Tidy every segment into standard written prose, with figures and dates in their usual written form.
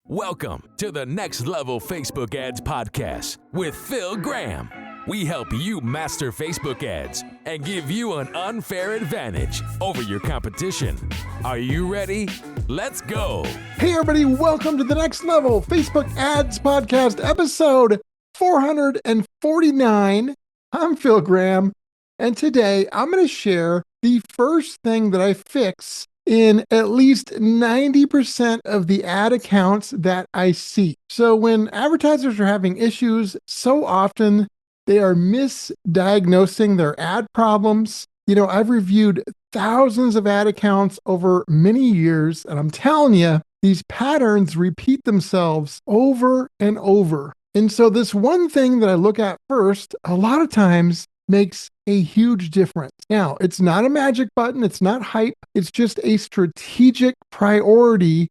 Welcome to the Next Level Facebook Ads Podcast with Phil Graham. We help you master Facebook ads and give you an unfair advantage over your competition. Are you ready? Let's go. Hey everybody, welcome to the Next Level Facebook Ads Podcast, episode 449. I'm Phil Graham, and today I'm going to share the first thing that I fix in at least 90% of the ad accounts that I see. So when advertisers are having issues, so often they are misdiagnosing their ad problems. You know, I've reviewed thousands of ad accounts over many years, and I'm telling you, these patterns repeat themselves over and over. And so this one thing that I look at first, a lot of times makes a huge difference. Now, it's not a magic button. It's not hype. It's just a strategic priority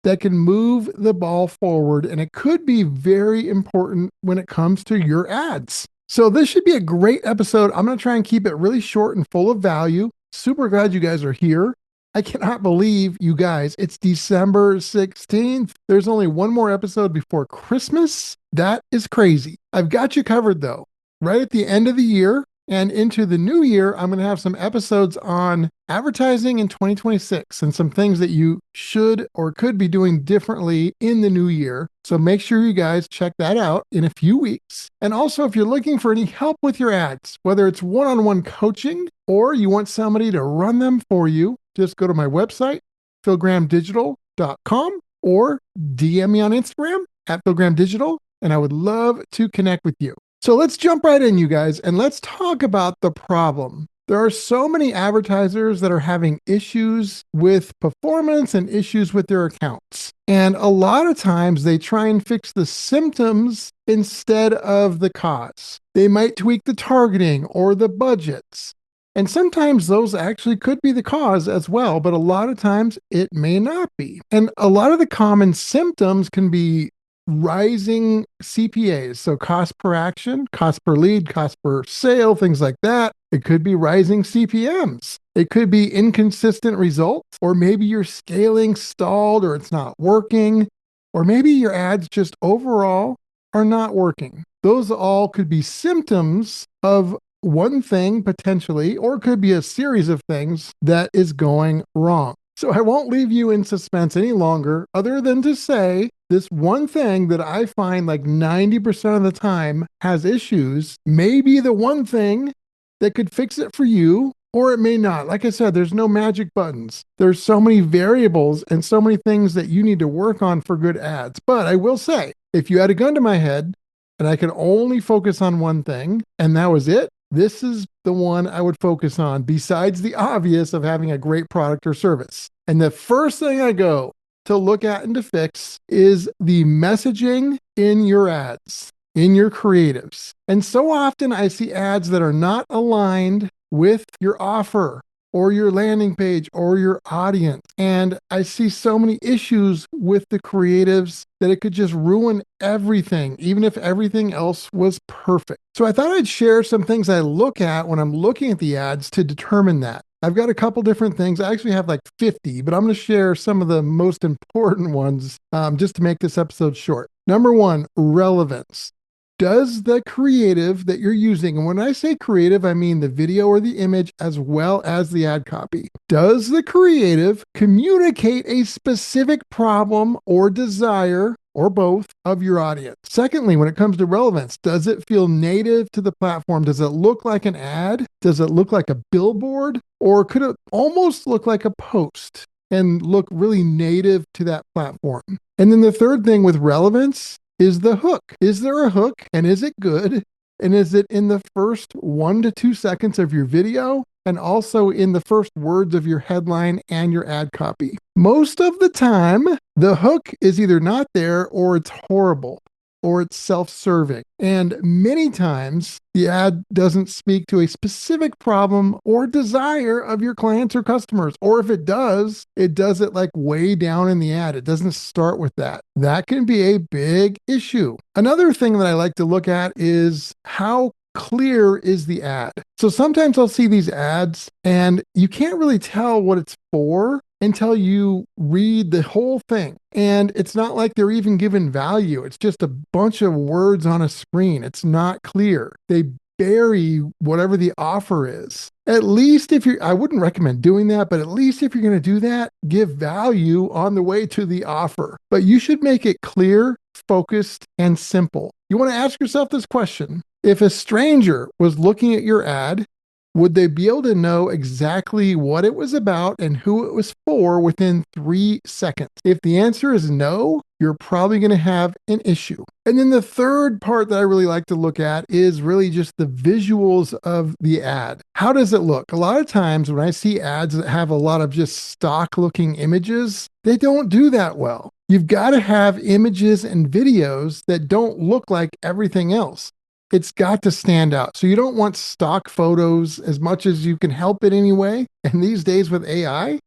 that can move the ball forward. And it could be very important when it comes to your ads. So this should be a great episode. I'm going to try and keep it really short and full of value. Super glad you guys are here. I cannot believe you guys, it's December 16th. There's only one more episode before Christmas. That is crazy. I've got you covered though. Right at the end of the year and into the new year, I'm going to have some episodes on advertising in 2026 and some things that you should or could be doing differently in the new year. So make sure you guys check that out in a few weeks. And also, if you're looking for any help with your ads, whether it's one-on-one coaching or you want somebody to run them for you, just go to my website, philgrahamdigital.com, or DM me on Instagram at philgrahamdigital, and I would love to connect with you. So let's jump right in, you guys, and let's talk about the problem. There are so many advertisers that are having issues with performance and issues with their accounts. And a lot of times they try and fix the symptoms instead of the cause. They might tweak the targeting or the budgets. And sometimes those actually could be the cause as well, but a lot of times it may not be. And a lot of the common symptoms can be rising CPAs, so cost per action, cost per lead, cost per sale, things like that. It could be rising CPMs. It could be inconsistent results, or maybe you're scaling stalled or it's not working, or maybe your ads just overall are not working. Those all could be symptoms of one thing potentially, or it could be a series of things that is going wrong. So I won't leave you in suspense any longer, other than to say this one thing that I find like 90% of the time has issues may be the one thing that could fix it for you, or it may not. Like I said, there's no magic buttons. There's so many variables and so many things that you need to work on for good ads. But I will say, if you had a gun to my head and I could only focus on one thing and that was it, this is the one I would focus on besides the obvious of having a great product or service. And the first thing I go to look at and to fix is the messaging in your ads, in your creatives. And so often I see ads that are not aligned with your offer or your landing page or your audience. And I see so many issues with the creatives that it could just ruin everything, even if everything else was perfect. So I thought I'd share some things I look at when I'm looking at the ads to determine that. I've got a couple different things. I actually have like 50, but I'm going to share some of the most important ones just to make this episode short. Number one, relevance. Does the creative that you're using, and when I say creative, I mean the video or the image as well as the ad copy. Does the creative communicate a specific problem or desire, or both, of your audience? Secondly, when it comes to relevance, does it feel native to the platform? Does it look like an ad? Does it look like a billboard? Or could it almost look like a post and look really native to that platform? And then the third thing with relevance is the hook. Is there a hook, and is it good? And is it in the first 1 to 2 seconds of your video, and also in the first words of your headline and your ad copy? Most of the time, the hook is either not there, or it's horrible, or it's self-serving. And many times the ad doesn't speak to a specific problem or desire of your clients or customers. Or if it does it like way down in the ad. It doesn't start with that. That can be a big issue. Another thing that I like to look at is how clear is the ad. So sometimes I'll see these ads and you can't really tell what it's for until you read the whole thing. And it's not like they're even given value. It's just a bunch of words on a screen. It's not clear. They bury whatever the offer is. At least I wouldn't recommend doing that, but at least if you're going to do that, give value on the way to the offer. But you should make it clear, focused, and simple. You want to ask yourself this question. If a stranger was looking at your ad, would they be able to know exactly what it was about and who it was for within 3 seconds? If the answer is no, you're probably going to have an issue. And then the third part that I really like to look at is really just the visuals of the ad. How does it look? A lot of times when I see ads that have a lot of just stock looking images, they don't do that well. You've got to have images and videos that don't look like everything else. It's got to stand out. So you don't want stock photos as much as you can help it anyway. And these days with AI,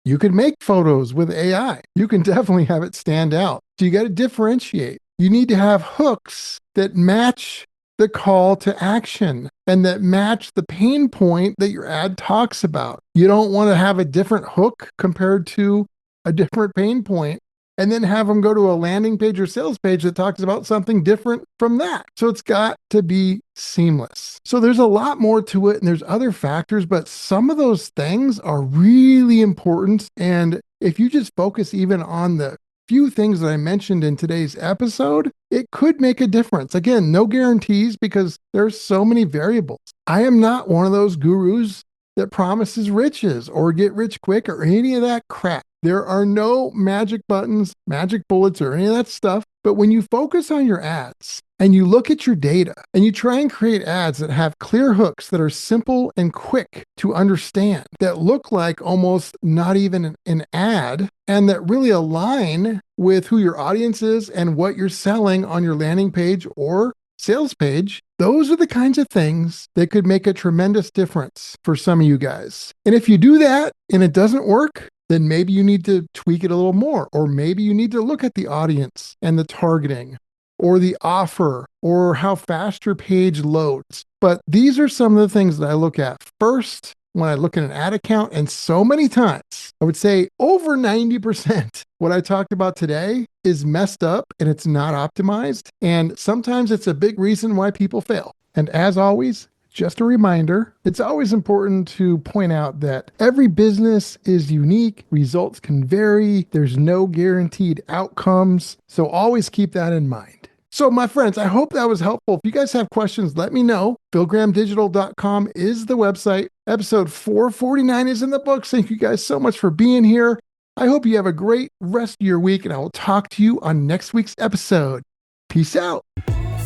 you can make photos with AI. You can definitely have it stand out. So you got to differentiate. You need to have hooks that match the call to action and that match the pain point that your ad talks about. You don't want to have a different hook compared to a different pain point and then have them go to a landing page or sales page that talks about something different from that. So it's got to be seamless. So there's a lot more to it and there's other factors, but some of those things are really important. And if you just focus even on the few things that I mentioned in today's episode, it could make a difference. Again, no guarantees because there's so many variables. I am not one of those gurus that promises riches or get rich quick or any of that crap. There are no magic buttons, magic bullets, or any of that stuff. But when you focus on your ads and you look at your data and you try and create ads that have clear hooks that are simple and quick to understand, that look like almost not even an ad, and that really align with who your audience is and what you're selling on your landing page or sales page, those are the kinds of things that could make a tremendous difference for some of you guys. And if you do that and it doesn't work, then maybe you need to tweak it a little more, or maybe you need to look at the audience and the targeting or the offer or how fast your page loads. But these are some of the things that I look at first when I look at an ad account, and so many times, I would say over 90%, what I talked about today is messed up and it's not optimized. And sometimes it's a big reason why people fail. And as always, just a reminder, it's always important to point out that every business is unique. Results can vary. There's no guaranteed outcomes. So always keep that in mind. So my friends, I hope that was helpful. If you guys have questions, let me know. philgrahamdigital.com is the website. Episode 449 is in the books. Thank you guys so much for being here. I hope you have a great rest of your week, and I will talk to you on next week's episode. Peace out.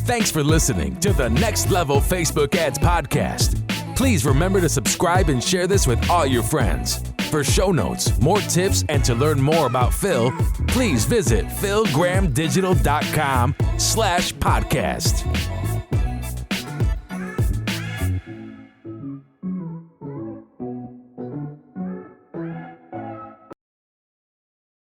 Thanks for listening to the Next Level Facebook Ads Podcast. Please remember to subscribe and share this with all your friends. For show notes, more tips, and to learn more about Phil, please visit philgrahamdigital.com/podcast.